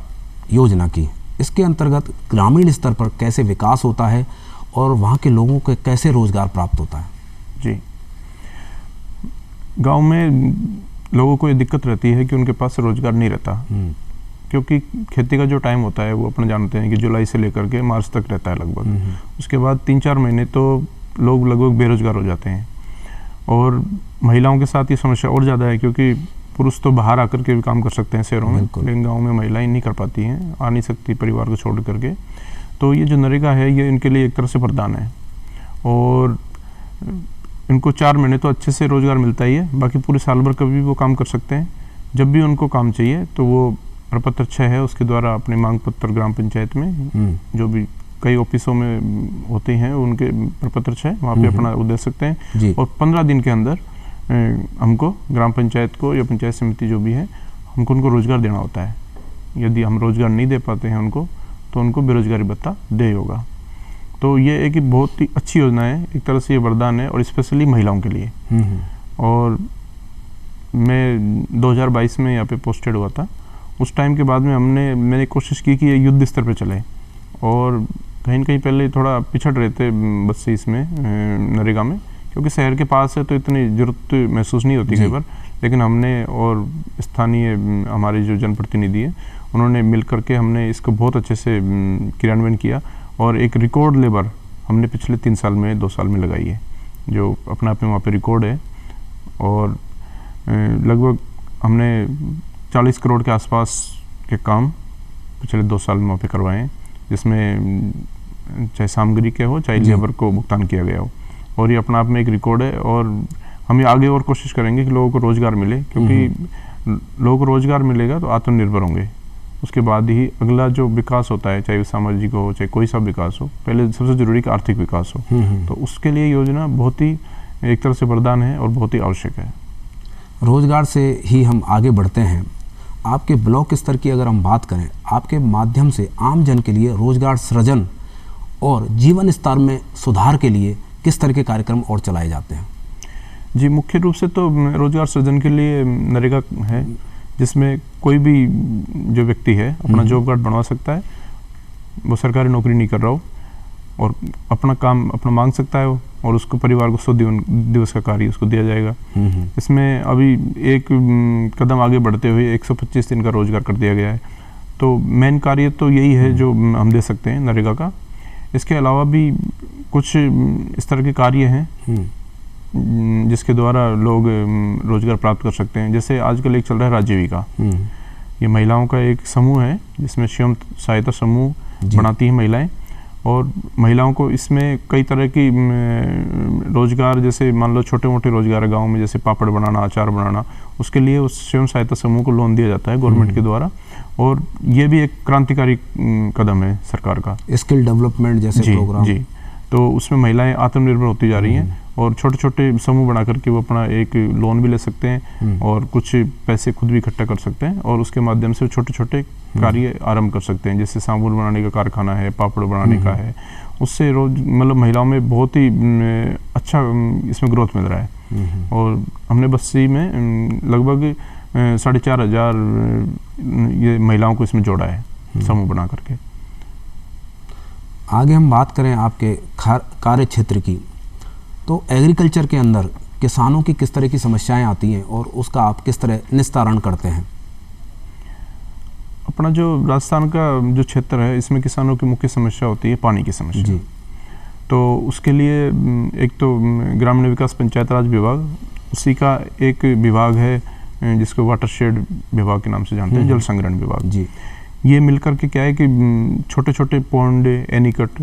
योजना की, इसके अंतर्गत ग्रामीण स्तर पर कैसे विकास होता है और वहाँ के लोगों को कैसे रोजगार प्राप्त होता है? जी, गांव में लोगों को ये दिक्कत रहती है कि उनके पास रोजगार नहीं रहता, क्योंकि खेती का जो टाइम होता है वो अपने जानते हैं कि जुलाई से लेकर के मार्च तक रहता है लगभग। उसके बाद 3-4 महीने तो लोग लगभग बेरोजगार हो जाते हैं। और महिलाओं के साथ ये समस्या और ज़्यादा है, क्योंकि पुरुष तो बाहर आकर के भी काम कर सकते हैं शहरों में, लेकिन गाँव में महिलाएं नहीं कर पाती हैं, आ नहीं सकती परिवार को छोड़ करके। तो ये जो नरेगा है ये इनके लिए एक तरह से वरदान है, और इनको 4 महीने तो अच्छे से रोजगार मिलता ही है, बाकी पूरे साल भर कभी भी वो काम कर सकते हैं। जब भी उनको काम चाहिए तो वो प्रपत्र 6 है उसके द्वारा अपने मांग पत्र ग्राम पंचायत में, जो भी कई ऑफिसों में होते हैं उनके प्रपत्र 6 वहाँ पे अपना वो दे सकते हैं। और 15 दिन के अंदर हमको ग्राम पंचायत को या पंचायत समिति जो भी है, हमको उनको रोजगार देना होता है। यदि हम रोजगार नहीं दे पाते हैं उनको, तो उनको बेरोजगारी भत्ता दे होगा। तो ये एक बहुत ही अच्छी योजना है, एक तरह से ये वरदान है, और स्पेशली महिलाओं के लिए। और मैं 2022 में यहाँ पे पोस्टेड हुआ था। उस टाइम के बाद में मैंने कोशिश की कि ये युद्ध स्तर पे चले, और कहीं न कहीं पहले थोड़ा पिछड़ रहे थे बस्सी इसमें नरेगा में, क्योंकि शहर के पास है तो इतनी ज़रूरत महसूस नहीं होती कई बार। लेकिन हमने और स्थानीय हमारे जो जनप्रतिनिधि हैं उन्होंने मिल करके हमने इसको बहुत अच्छे से क्रियान्वयन किया, और एक रिकॉर्ड लेबर हमने पिछले 3 साल में 2 साल में लगाई है, जो अपने आप में वहाँ पे रिकॉर्ड है। और लगभग हमने 40 करोड़ के आसपास के काम पिछले 2 साल में वहाँ पे करवाए हैं, जिसमें चाहे सामग्री के हो चाहे लेबर को भुगतान किया गया हो, और ये अपना आप में एक रिकॉर्ड है। और हम ये आगे और कोशिश करेंगे कि लोगों को रोज़गार मिले, क्योंकि लोगों को रोज़गार मिलेगा तो आत्मनिर्भर होंगे। उसके बाद ही अगला जो विकास होता है, चाहे वो सामाजिक हो चाहे कोई सा विकास हो, पहले सबसे ज़रूरी कि आर्थिक विकास हो। तो उसके लिए योजना बहुत ही एक तरह से वरदान है और बहुत ही आवश्यक है। रोजगार से ही हम आगे बढ़ते हैं। आपके ब्लॉक स्तर की अगर हम बात करें, आपके माध्यम से आम जन के लिए रोजगार सृजन और जीवन स्तर में सुधार के लिए किस तरह के कार्यक्रम और चलाए जाते हैं? जी, मुख्य रूप से तो रोजगार सृजन के लिए नरेगा है, जिसमें कोई भी जो व्यक्ति है अपना जॉब कार्ड बनवा सकता है। वो सरकारी नौकरी नहीं कर रहा हो और अपना काम अपना मांग सकता है वो, और उसको परिवार को 100 दिवस का कार्य उसको दिया जाएगा। इसमें अभी एक कदम आगे बढ़ते हुए 125 दिन का रोजगार कर दिया गया है। तो मेन कार्य तो यही है जो हम दे सकते हैं नरेगा का। इसके अलावा भी कुछ इस तरह के कार्य हैं जिसके द्वारा लोग रोजगार प्राप्त कर सकते हैं। जैसे आजकल एक चल रहा है राजीविका। ये महिलाओं का एक समूह है जिसमें स्वयं सहायता समूह बनाती हैं महिलाएं, और महिलाओं को इसमें कई तरह की रोजगार, जैसे मान लो छोटे मोटे रोजगार है गाँव में, जैसे पापड़ बनाना, अचार बनाना, उसके लिए उस स्वयं सहायता समूह को लोन दिया जाता है गवर्नमेंट के द्वारा। और ये भी एक क्रांतिकारी कदम है सरकार का, स्किल डेवलपमेंट जैसे प्रोग्राम। जी, तो उसमें महिलाएं आत्मनिर्भर होती जा रही हैं, और छोटे छोटे समूह बना करके वो अपना एक लोन भी ले सकते हैं और कुछ पैसे खुद भी इकट्ठा कर सकते हैं, और उसके माध्यम से छोटे छोटे कार्य आरंभ कर सकते हैं। जैसे साबुन बनाने का कारखाना है, पापड़ बनाने का है, उससे रोज मतलब महिलाओं में बहुत ही अच्छा इसमें ग्रोथ मिल रहा है। और हमने बस्ती में लगभग 4,500 ये महिलाओं को इसमें जोड़ा है समूह बना करके। आगे हम बात करें आपके कार्य क्षेत्र की, तो एग्रीकल्चर के अंदर किसानों की किस तरह की समस्याएं आती हैं और उसका आप किस तरह निस्तारण करते हैं? अपना जो राजस्थान का जो क्षेत्र है, इसमें किसानों की मुख्य समस्या होती है पानी की समस्या जी। तो उसके लिए एक तो ग्रामीण विकास पंचायत राज विभाग, उसी का एक विभाग है जिसको वाटरशेड विभाग के नाम से जानते हैं, जल संग्रहण विभाग जी। ये मिलकर के क्या है कि छोटे छोटे पौंड, एनीकट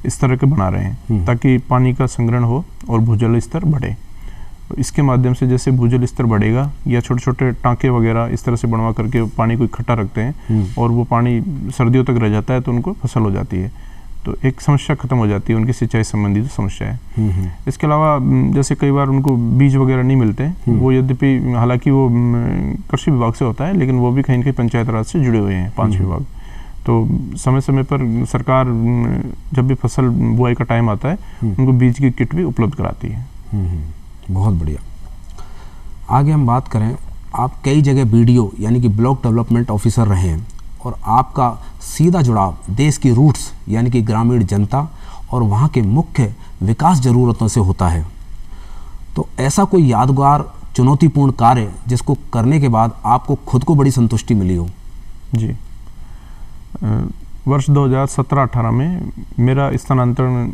इस तरह के बना रहे हैं ताकि पानी का संग्रहण हो और भूजल स्तर बढ़े। तो इसके माध्यम से जैसे भूजल स्तर बढ़ेगा, या छोटे छोटे टाँके वगैरह इस तरह से बनवा करके पानी को इकट्ठा रखते हैं और वो पानी सर्दियों तक रह जाता है, तो उनको फसल हो जाती है, तो एक समस्या खत्म हो जाती है, उनकी सिंचाई संबंधी जो समस्या है। इसके अलावा जैसे कई बार उनको बीज वगैरह नहीं मिलते, वो यद्यपि हालांकि वो कृषि विभाग से होता है, लेकिन वो भी कहीं न कहीं पंचायत राज से जुड़े हुए हैं 5 विभाग। तो समय समय पर सरकार जब भी फसल बुआई का टाइम आता है, उनको बीज की किट भी उपलब्ध कराती है। बहुत बढ़िया। आगे हम बात करें, आप कई जगह बीडीओ यानी कि ब्लॉक डेवलपमेंट ऑफिसर रहे हैं, और आपका सीधा जुड़ाव देश की रूट्स यानी कि ग्रामीण जनता और वहाँ के मुख्य विकास ज़रूरतों से होता है। तो ऐसा कोई यादगार चुनौतीपूर्ण कार्य जिसको करने के बाद आपको खुद को बड़ी संतुष्टि मिली हो? जी, वर्ष 2017-18 में मेरा स्थानांतरण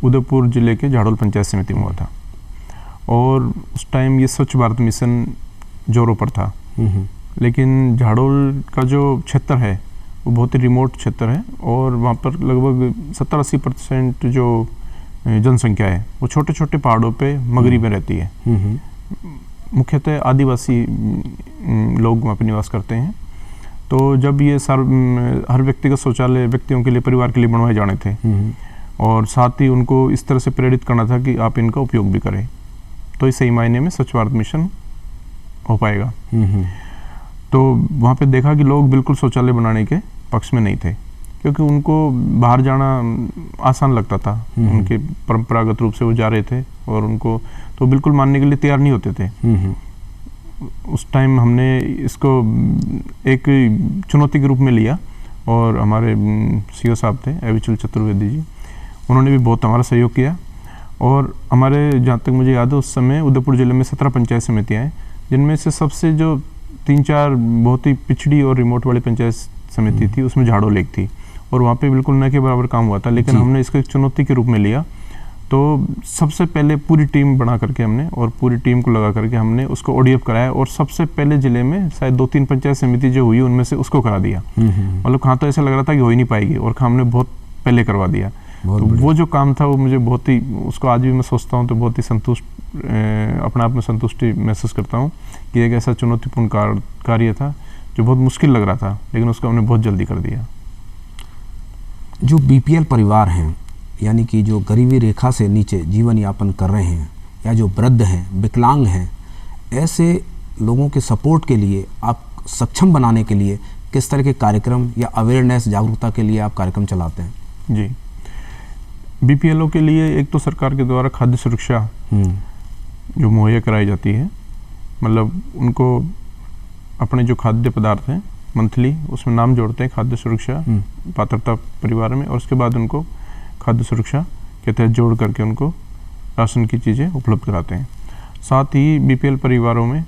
उदयपुर जिले के झाड़ोल पंचायत समिति में हुआ था, और उस टाइम ये स्वच्छ भारत मिशन जोरों पर था। लेकिन झाड़ोल का जो क्षेत्र है वो बहुत ही रिमोट क्षेत्र है, और वहाँ पर लगभग 70-80% जो जनसंख्या है वो छोटे छोटे पहाड़ों पे मगरी में रहती है। मुख्यतः आदिवासी लोग वहाँ पर निवास करते हैं। तो जब ये हर व्यक्तिगत शौचालय व्यक्तियों के लिए, परिवार के लिए बनवाए जाने थे, और साथ ही उनको इस तरह से प्रेरित करना था कि आप इनका उपयोग भी करें, तो इस सही मायने में स्वच्छ भारत मिशन हो पाएगा। तो वहाँ पे देखा कि लोग बिल्कुल शौचालय बनाने के पक्ष में नहीं थे, क्योंकि उनको बाहर जाना आसान लगता था। उनके परंपरागत रूप से वो जा रहे थे, और उनको तो बिल्कुल मानने के लिए तैयार नहीं होते थे। उस टाइम हमने इसको एक चुनौती के रूप में लिया, और हमारे सीओ साहब थे अविचल चतुर्वेदी जी, उन्होंने भी बहुत हमारा सहयोग किया। और हमारे जहाँ तक मुझे याद है, उस समय उदयपुर जिले में 17 पंचायत समितियाँ हैं, जिनमें से सबसे जो 3-4 बहुत ही पिछड़ी और रिमोट वाली पंचायत समिति थी, उसमें झाड़ोल एक थी, और वहाँ पे बिल्कुल न के बराबर काम हुआ था। लेकिन हमने इसको एक चुनौती के रूप में लिया। तो सबसे पहले पूरी टीम बना करके हमने और पूरी टीम को लगा करके हमने उसको ओडीएफ कराया और सबसे पहले जिले में शायद 2-3 पंचायत समिति जो हुई उनमें से उसको करा दिया। मतलब कहाँ तो ऐसा लग रहा था कि हो ही नहीं पाएगी और हमने बहुत पहले करवा दिया। तो वो जो काम था वो मुझे बहुत ही, उसको आज भी मैं सोचता हूँ तो बहुत ही संतुष्ट, अपने आप में संतुष्टि महसूस करता हूँ कि एक ऐसा चुनौतीपूर्ण कार्य था जो बहुत मुश्किल लग रहा था, लेकिन उसको हमने बहुत जल्दी कर दिया। जो बीपीएल परिवार हैं, यानी कि जो गरीबी रेखा से नीचे जीवन यापन कर रहे हैं या जो वृद्ध हैं, विकलांग हैं, ऐसे लोगों के सपोर्ट के लिए, आप सक्षम बनाने के लिए किस तरह के कार्यक्रम या अवेयरनेस, जागरूकता के लिए आप कार्यक्रम चलाते हैं? जी, बीपीएलओ के लिए एक तो सरकार के द्वारा खाद्य सुरक्षा जो मुहैया कराई जाती है, मतलब उनको अपने जो खाद्य पदार्थ हैं मंथली उसमें नाम जोड़ते हैं खाद्य सुरक्षा पात्रता परिवार में, और उसके बाद उनको खाद्य सुरक्षा के तहत जोड़ करके उनको राशन की चीज़ें उपलब्ध कराते हैं। साथ ही बीपीएल परिवारों में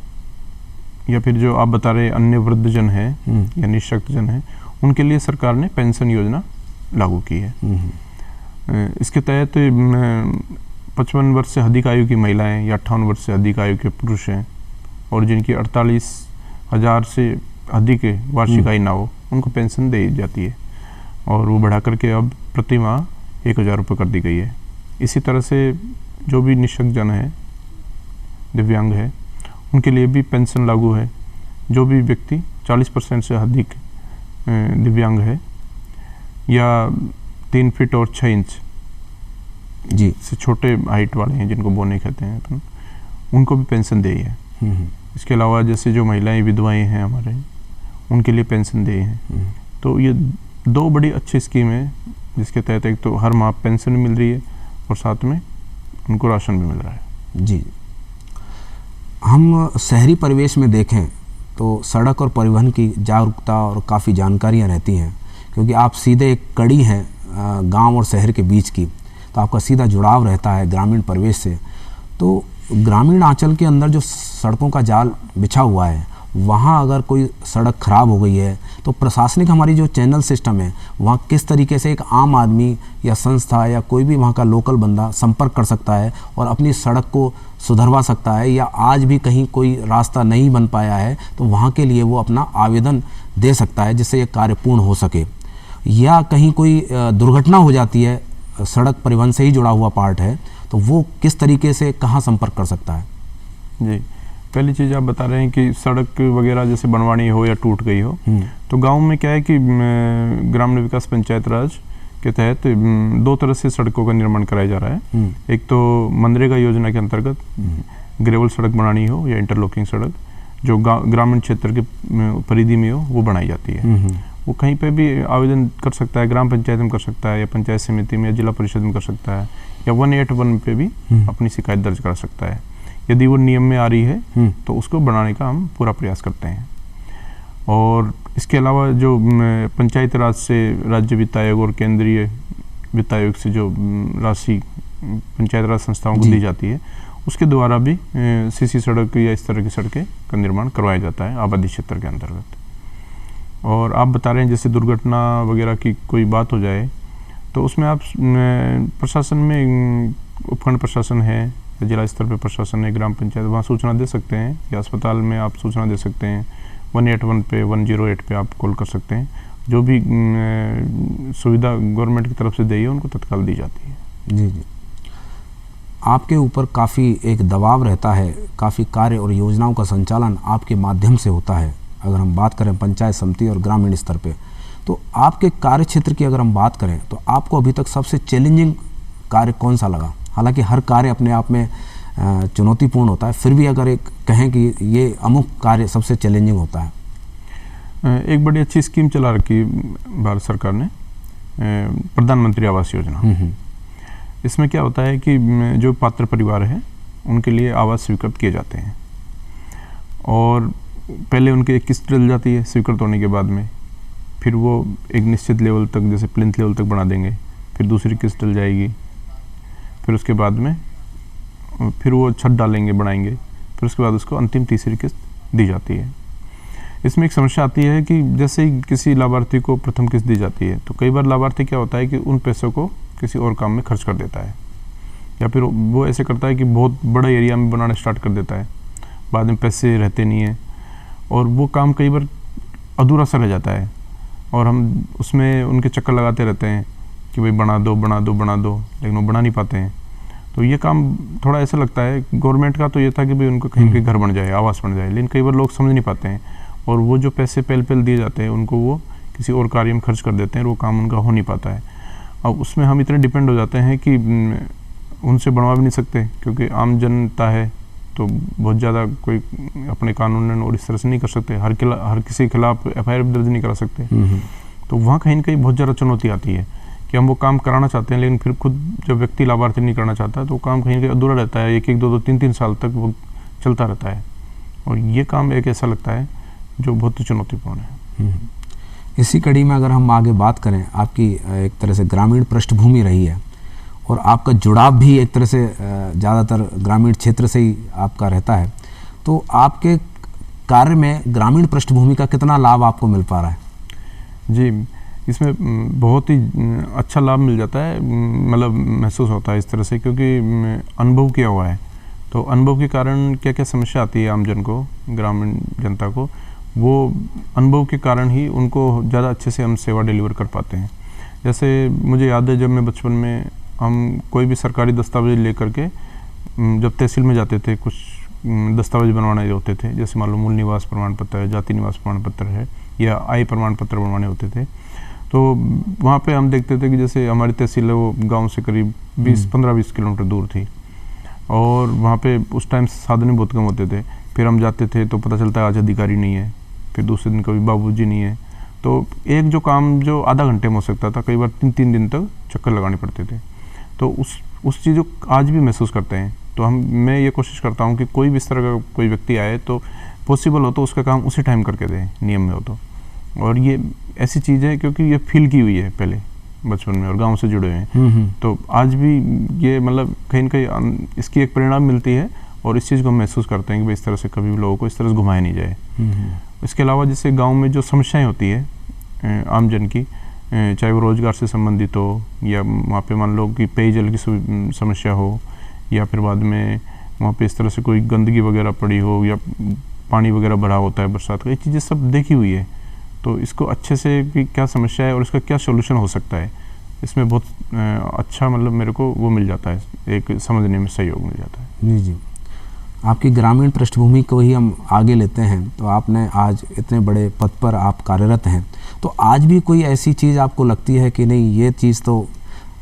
या फिर जो आप बता रहे अन्य वृद्धजन हैं या निःशक्तजन हैं, उनके लिए सरकार ने पेंशन योजना लागू की है। इसके तहत 55 वर्ष से अधिक आयु की महिलाएं या 58 वर्ष से अधिक आयु के पुरुष हैं और जिनकी 48,000 से अधिक वार्षिक आय ना हो, उनको पेंशन दी जाती है और वो बढ़ा करके अब प्रति माह 1,000 रुपये कर दी गई है। इसी तरह से जो भी निःशक्तजन है, दिव्यांग है, उनके लिए भी पेंशन लागू है। जो भी व्यक्ति 40% से अधिक दिव्यांग है या 3 फीट और 6 इंच जी से छोटे हाइट वाले हैं, जिनको बोने कहते हैं अपन, उनको भी पेंशन दी है। इसके अलावा जैसे जो महिलाएं विधवाएं हैं हमारे, उनके लिए पेंशन दी है। तो ये 2 बड़ी अच्छी स्कीम है जिसके तहत एक तो हर माह पेंशन मिल रही है और साथ में उनको राशन भी मिल रहा है। जी, हम शहरी परिवेश में देखें तो सड़क और परिवहन की जागरूकता और काफ़ी जानकारियां रहती हैं, क्योंकि आप सीधे एक कड़ी हैं गांव और शहर के बीच की, तो आपका सीधा जुड़ाव रहता है ग्रामीण परिवेश से। तो ग्रामीण आंचल के अंदर जो सड़कों का जाल बिछा हुआ है, वहाँ अगर कोई सड़क खराब हो गई है तो प्रशासनिक हमारी जो चैनल सिस्टम है, वहाँ किस तरीके से एक आम आदमी या संस्था या कोई भी वहाँ का लोकल बंदा संपर्क कर सकता है और अपनी सड़क को सुधरवा सकता है, या आज भी कहीं कोई रास्ता नहीं बन पाया है तो वहाँ के लिए वो अपना आवेदन दे सकता है जिससे ये कार्य पूर्ण हो सके। या कहीं कोई दुर्घटना हो जाती है, सड़क परिवहन से ही जुड़ा हुआ पार्ट है, तो वो किस तरीके से कहाँ संपर्क कर सकता है? जी, पहली चीज़ आप बता रहे हैं कि सड़क वगैरह जैसे बनवानी हो या टूट गई हो, तो गांव में क्या है कि ग्रामीण विकास पंचायत राज के तहत 2 तरह से सड़कों का निर्माण कराया जा रहा है। एक तो मनरेगा योजना के अंतर्गत ग्रेवल सड़क बनानी हो या इंटरलॉकिंग सड़क जो ग्रामीण क्षेत्र के परिधि में हो, वो बनाई जाती है। वो कहीं पे भी आवेदन कर सकता है, ग्राम पंचायत में कर सकता है या पंचायत समिति में या जिला परिषद में कर सकता है, या 181 पे भी अपनी शिकायत दर्ज कर सकता है। यदि वो नियम में आ रही है तो उसको बनाने का हम पूरा प्रयास करते हैं। और इसके अलावा जो पंचायत राज से राज्य वित्त आयोग और केंद्रीय वित्त आयोग से जो राशि पंचायत राज संस्थाओं को दी जाती है, उसके द्वारा भी सीसी सड़क या इस तरह की सड़कें का निर्माण करवाया जाता है आबादी क्षेत्र के अंतर्गत। और आप बता रहे हैं जैसे दुर्घटना वगैरह की कोई बात हो जाए तो उसमें आप प्रशासन में उपखंड प्रशासन है, जिला स्तर पर प्रशासन है, ग्राम पंचायत, वहाँ सूचना दे सकते हैं, या अस्पताल में आप सूचना दे सकते हैं। 181 पे 108 पे आप कॉल कर सकते हैं। जो भी सुविधा गवर्नमेंट की तरफ से दी है उनको तत्काल दी जाती है। जी जी, आपके ऊपर काफ़ी एक दबाव रहता है, काफ़ी कार्य और योजनाओं का संचालन आपके माध्यम से होता है। अगर हम बात करें पंचायत समिति और ग्रामीण स्तर पे, तो आपके कार्य क्षेत्र की अगर हम बात करें तो आपको अभी तक सबसे चैलेंजिंग कार्य कौन सा लगा? हालांकि हर कार्य अपने आप में चुनौतीपूर्ण होता है, फिर भी अगर एक कहें कि ये अमुक कार्य सबसे चैलेंजिंग होता है। एक बड़ी अच्छी स्कीम चला रखी भारत सरकार ने, प्रधानमंत्री आवास योजना। इसमें क्या होता है कि जो पात्र परिवार है उनके लिए आवास स्वीकृत किए जाते हैं और पहले उनकी एक किस्त डल जाती है स्वीकृत होने के बाद में, फिर वो एक निश्चित लेवल तक जैसे प्लिंथ लेवल तक बना देंगे, फिर दूसरी किस्त डल जाएगी, फिर उसके बाद में फिर वो छत डालेंगे, बनाएंगे, फिर उसके बाद उसको अंतिम तीसरी किस्त दी जाती है। इसमें एक समस्या आती है कि जैसे ही किसी लाभार्थी को प्रथम किस्त दी जाती है तो कई बार लाभार्थी क्या होता है कि उन पैसों को किसी और काम में खर्च कर देता है, या फिर वो ऐसे करता है कि बहुत बड़ा एरिया में बनाना स्टार्ट कर देता है, बाद में पैसे रहते नहीं हैं और वो काम कई बार अधूरा सा रह जाता है और हम उसमें उनके चक्कर लगाते रहते हैं कि भाई बना दो बना दो बना दो, लेकिन वो बना नहीं पाते हैं। तो ये काम थोड़ा ऐसा लगता है, गवर्नमेंट का तो ये था कि भाई उनको कहीं घर बन जाए, आवास बन जाए, लेकिन कई बार लोग समझ नहीं पाते हैं और वो जो पैसे पहले दिए जाते हैं उनको वो किसी और कार्य में खर्च कर देते हैं और वो काम उनका हो नहीं पाता है। अब उसमें हम इतने डिपेंड हो जाते हैं कि उनसे बनवा भी नहीं सकते, क्योंकि आम जनता है तो बहुत ज़्यादा कोई अपने कानून और इस तरह से नहीं कर सकते, हर किसी के खिलाफ FIR दर्ज नहीं करा सकते। तो वहाँ कहीं ना कहीं बहुत ज़्यादा चुनौती आती है कि हम वो काम कराना चाहते हैं, लेकिन फिर खुद जब व्यक्ति लाभार्थी नहीं करना चाहता है तो वो काम कहीं ना कहीं अधूरा रहता है, 1-1, 2-2, 3-3 साल तक वो चलता रहता है और ये काम एक ऐसा लगता है जो बहुत चुनौतीपूर्ण है। इसी कड़ी में अगर हम आगे बात करें, आपकी एक तरह से ग्रामीण पृष्ठभूमि रही है और आपका जुड़ाव भी एक तरह से ज़्यादातर ग्रामीण क्षेत्र से ही आपका रहता है, तो आपके कार्य में ग्रामीण पृष्ठभूमि का कितना लाभ आपको मिल पा रहा है? जी, इसमें बहुत ही अच्छा लाभ मिल जाता है, मतलब महसूस होता है इस तरह से, क्योंकि अनुभव किया हुआ है। तो अनुभव के कारण क्या क्या समस्या आती है आमजन को, ग्रामीण जनता को, वो अनुभव के कारण ही उनको ज़्यादा अच्छे से हम सेवा डिलीवर कर पाते हैं। जैसे मुझे याद है जब मैं बचपन में, हम कोई भी सरकारी दस्तावेज लेकर के जब तहसील में जाते थे, कुछ दस्तावेज बनवाने होते थे, जैसे मान लो मूल निवास प्रमाण पत्र है, जाति निवास प्रमाण पत्र है या आय प्रमाण पत्र बनवाने होते थे, तो वहाँ पे हम देखते थे कि जैसे हमारी तहसील है वो गांव से करीब 15-20 किलोमीटर दूर थी और वहाँ पे उस टाइम साधन बहुत कम होते थे। फिर हम जाते थे तो पता चलता है आज अधिकारी नहीं है, फिर दूसरे दिन कभी बाबूजी नहीं है, तो एक जो काम जो आधा घंटे में हो सकता था, कई बार 3-3 दिन तक चक्कर लगाने पड़ते थे। तो उस चीज़ को आज भी महसूस करते हैं। तो मैं ये कोशिश करता हूँ कि कोई भी इस तरह का कोई व्यक्ति आए तो पॉसिबल हो तो उसका काम उसी टाइम करके दें, नियम में हो तो। और ये ऐसी चीज़ है क्योंकि ये फील की हुई है पहले बचपन में और गांव से जुड़े हुए हैं, तो आज भी ये मतलब कहीं न कहीं इसकी एक परिणाम मिलती है और इस चीज़ को हम महसूस करते हैं कि भाई इस तरह से कभी भी लोगों को इस तरह से घुमाया नहीं जाए। इसके अलावा जैसे गाँव में जो समस्याएँ होती है आमजन की, चाहे वो रोज़गार से संबंधित हो या वहाँ पे मान लो कि पेयजल की समस्या हो या फिर बाद में वहाँ पे इस तरह से कोई गंदगी वगैरह पड़ी हो या पानी वगैरह भरा होता है बरसात का, ये चीज़ें सब देखी हुई है। तो इसको अच्छे से कि क्या समस्या है और इसका क्या सॉल्यूशन हो सकता है, इसमें बहुत अच्छा मतलब मेरे को वो मिल जाता है, एक समझने में सहयोग मिल जाता है। जी। आपकी ग्रामीण पृष्ठभूमि को ही हम आगे लेते हैं, तो आपने आज इतने बड़े पद पर आप कार्यरत हैं, तो आज भी कोई ऐसी चीज़ आपको लगती है कि नहीं ये चीज़ तो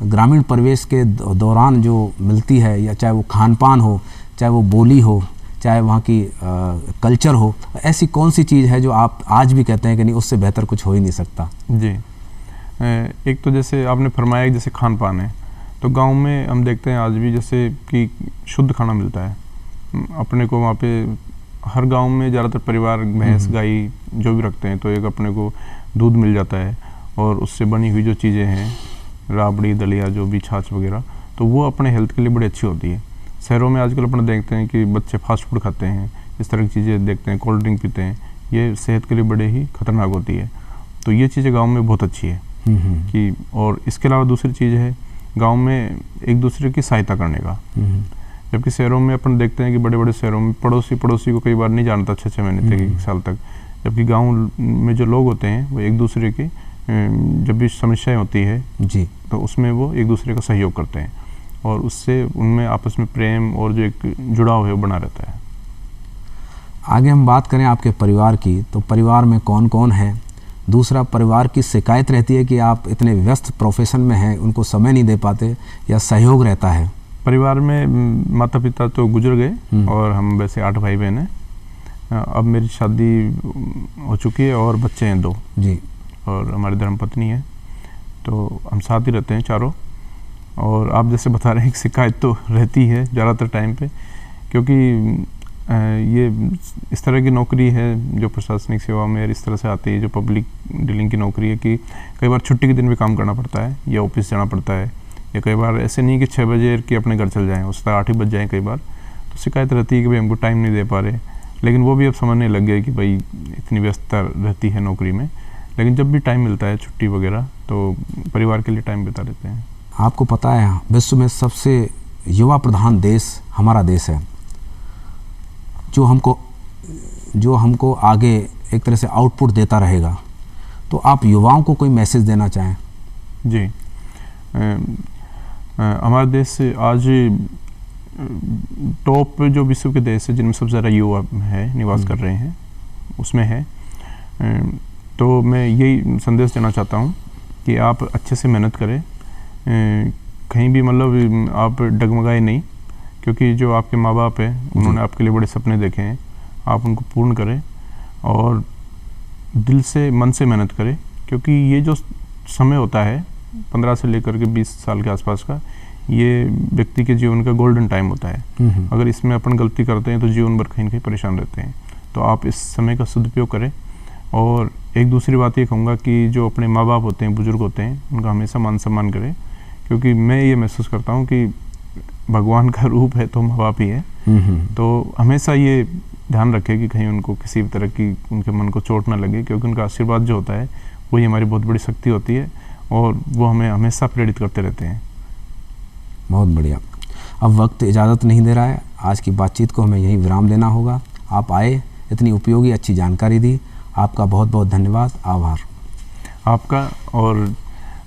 ग्रामीण परिवेश के दौरान जो मिलती है, या चाहे वो खान पान हो, चाहे वो बोली हो, चाहे वहाँ की कल्चर हो, ऐसी कौन सी चीज़ है जो आप आज भी कहते हैं कि नहीं उससे बेहतर कुछ हो ही नहीं सकता? जी, एक तो जैसे आपने फरमाया जैसे खान पान है, तो गांव में हम देखते हैं आज भी जैसे कि शुद्ध खाना मिलता है अपने को। वहाँ पे हर गांव में ज़्यादातर परिवार भैंस गाय जो भी रखते हैं, तो एक अपने को दूध मिल जाता है और उससे बनी हुई जो चीज़ें हैं, राबड़ी दलिया जो भी छाछ वगैरह, तो वो अपने हेल्थ के लिए बड़ी अच्छी होती है। शहरों में आजकल अपने देखते हैं कि बच्चे फास्ट फूड खाते हैं, इस तरह की चीज़ें देखते हैं, कोल्ड ड्रिंक पीते हैं, ये सेहत के लिए बड़े ही खतरनाक होती है। तो ये चीज़ें गांव में बहुत अच्छी है कि, और इसके अलावा दूसरी चीज़ है गांव में एक दूसरे की सहायता करने का। जबकि शहरों में अपन देखते हैं कि बड़े बड़े शहरों में पड़ोसी को कई बार नहीं जानता 6-6 महीने तक, 1 साल तक, जबकि गाँव में जो लोग होते हैं वो एक दूसरे की जब भी समस्याएँ होती है जी, तो उसमें वो एक दूसरे का सहयोग करते हैं और उससे उनमें आपस में प्रेम और जो एक जुड़ाव है वो बना रहता है। आगे हम बात करें आपके परिवार की, तो परिवार में कौन कौन है? दूसरा, परिवार की शिकायत रहती है कि आप इतने व्यस्त प्रोफेशन में हैं, उनको समय नहीं दे पाते, या सहयोग रहता है? परिवार में माता पिता तो गुजर गए और हम वैसे 8 भाई बहन हैं। अब मेरी शादी हो चुकी है और बच्चे हैं 2 जी, और हमारी धर्मपत्नी है, तो हम साथ ही रहते हैं चारों। और आप जैसे बता रहे हैं कि शिकायत तो रहती है ज़्यादातर टाइम पे, क्योंकि ये इस तरह की नौकरी है जो प्रशासनिक सेवा में इस तरह से आती है, जो पब्लिक डीलिंग की नौकरी है, कि कई बार छुट्टी के दिन भी काम करना पड़ता है या ऑफिस जाना पड़ता है, या कई बार ऐसे नहीं कि 6 बजे कि अपने घर चल जाएँ, उस तरह 8 ही बज जाएँ कई बार। तो शिकायत रहती है कि भाई हमको टाइम नहीं दे पा रहे, लेकिन वो भी अब समझने लग गए कि भाई इतनी व्यस्तता रहती है नौकरी में, लेकिन जब भी टाइम मिलता है छुट्टी वगैरह तो परिवार के लिए टाइम बिता देते हैं। आपको पता है विश्व में सबसे युवा प्रधान देश हमारा देश है, जो हमको आगे एक तरह से आउटपुट देता रहेगा, तो आप युवाओं को कोई मैसेज देना चाहें? जी, हमारा देश आज टॉप जो विश्व के देश है जिनमें सबसे ज़्यादा युवा है निवास कर रहे हैं, उसमें है। तो मैं यही संदेश देना चाहता हूँ कि आप अच्छे से मेहनत करें, कहीं भी मतलब आप डगमगाए नहीं, क्योंकि जो आपके माँ बाप हैं उन्होंने आपके लिए बड़े सपने देखे हैं, आप उनको पूर्ण करें और दिल से मन से मेहनत करें, क्योंकि ये जो समय होता है 15 से लेकर के 20 साल के आसपास का, ये व्यक्ति के जीवन का गोल्डन टाइम होता है। अगर इसमें अपन गलती करते हैं तो जीवन भर कहीं न कहीं परेशान रहते हैं। तो आप इस समय का सदुपयोग करें। और एक दूसरी बात ये कहूँगा कि जो अपने माँ बाप होते हैं, बुजुर्ग होते हैं, उनका हमेशा मान सम्मान करें, क्योंकि मैं ये महसूस करता हूँ कि भगवान का रूप है तो माँ बाप ही है। तो हमेशा ये ध्यान रखें कि कहीं उनको किसी भी तरह की उनके मन को चोट ना लगे, क्योंकि उनका आशीर्वाद जो होता है वही हमारी बहुत बड़ी शक्ति होती है और वो हमें हमेशा प्रेरित करते रहते हैं। बहुत बढ़िया। अब वक्त इजाज़त नहीं दे रहा है, आज की बातचीत को हमें यहीं विराम देना होगा। आप आए, इतनी उपयोगी अच्छी जानकारी दी, आपका बहुत बहुत धन्यवाद, आभार। आपका और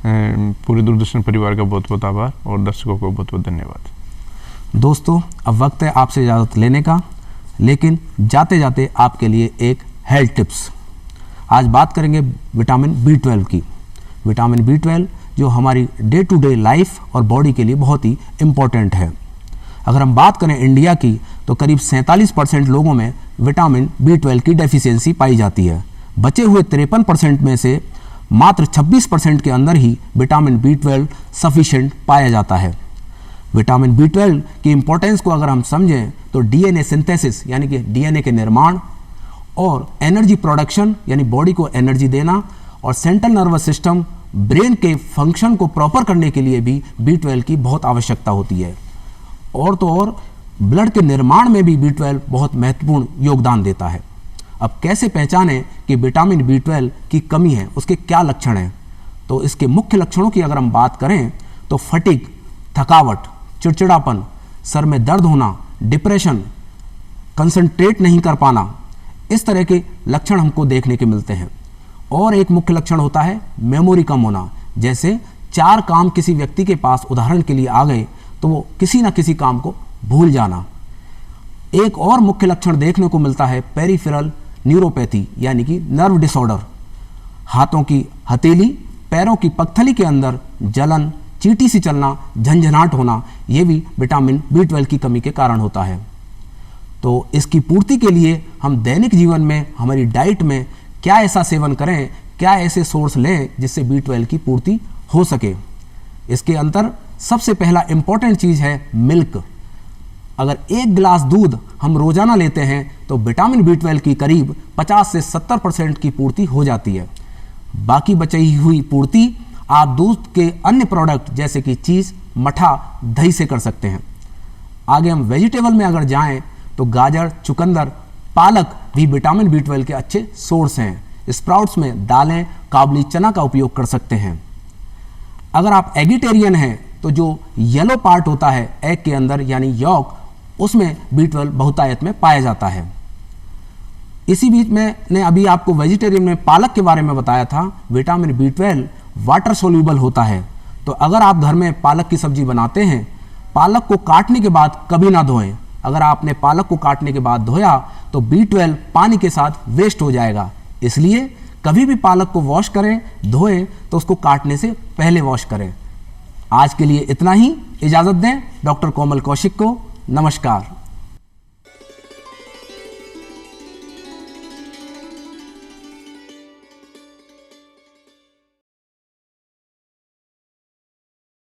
पूरे दूरदर्शन परिवार का बहुत बहुत आभार और दर्शकों को बहुत बहुत धन्यवाद। दोस्तों, अब वक्त है आपसे इजाज़त लेने का, लेकिन जाते जाते आपके लिए एक हेल्थ टिप्स। आज बात करेंगे विटामिन B12 की। विटामिन B12 जो हमारी डे टू डे लाइफ और बॉडी के लिए बहुत ही इम्पोर्टेंट है। अगर हम बात करें इंडिया की, तो करीब 47% लोगों में विटामिन B12 की डेफिशिएंसी पाई जाती है। बचे हुए 53% में से मात्र 26% के अंदर ही विटामिन B12 सफिशिएंट पाया जाता है। विटामिन B12 की इम्पोर्टेंस को अगर हम समझें तो DNA सिंथेसिस यानी कि DNA के निर्माण और एनर्जी प्रोडक्शन यानी बॉडी को एनर्जी देना और सेंट्रल नर्वस सिस्टम ब्रेन के फंक्शन को प्रॉपर करने के लिए भी B12 की बहुत आवश्यकता होती है। और तो और ब्लड के निर्माण में भी B12 बहुत महत्वपूर्ण योगदान देता है। अब कैसे पहचानें कि विटामिन B12 की कमी है, उसके क्या लक्षण हैं? तो इसके मुख्य लक्षणों की अगर हम बात करें तो फटीग, थकावट, चिड़चिड़ापन, सर में दर्द होना, डिप्रेशन, कंसंट्रेट नहीं कर पाना, इस तरह के लक्षण हमको देखने के मिलते हैं। और एक मुख्य लक्षण होता है मेमोरी कम होना। जैसे 4 काम किसी व्यक्ति के पास उदाहरण के लिए आ गए तो वो किसी ना किसी काम को भूल जाना। एक और मुख्य लक्षण देखने को मिलता है पेरिफेरल न्यूरोपैथी यानी कि नर्व डिसऑर्डर। हाथों की हथेली, पैरों की पगथली के अंदर जलन, चींटी सी चलना, झंझनाहट होना, ये भी विटामिन B12 की कमी के कारण होता है। तो इसकी पूर्ति के लिए हम दैनिक जीवन में हमारी डाइट में क्या ऐसा सेवन करें, क्या ऐसे सोर्स लें जिससे B12 की पूर्ति हो सके। इसके अंदर सबसे पहला इंपॉर्टेंट चीज़ है मिल्क। अगर 1 गिलास दूध हम रोजाना लेते हैं तो विटामिन B12 की करीब 50 से 70% की पूर्ति हो जाती है। बाकी बची हुई पूर्ति आप दूध के अन्य प्रोडक्ट जैसे कि चीज़, मठा, दही से कर सकते हैं। आगे हम वेजिटेबल में अगर जाएं तो गाजर, चुकंदर, पालक भी विटामिन B12 के अच्छे सोर्स हैं। स्प्राउट्स में दालें, काबुली चना का उपयोग कर सकते हैं। अगर आप एगिटेरियन हैं तो जो येलो पार्ट होता है एग के अंदर यानी यॉक, उसमें B12 बहुतायत में पाया जाता है। इसी बीच मैंने अभी आपको वेजिटेरियन में पालक के बारे में बताया था। विटामिन B12 वाटर सोल्यूबल होता है। तो अगर आप घर में पालक की सब्जी बनाते हैं, पालक को काटने के बाद कभी ना धोएं। अगर आपने पालक को काटने के बाद धोया तो B12 पानी के साथ वेस्ट हो जाएगा। इसलिए कभी भी पालक को वॉश करें, धोएं तो उसको काटने से पहले वॉश करें। आज के लिए इतना ही, इजाज़त दें डॉक्टर कोमल कौशिक को। नमस्कार।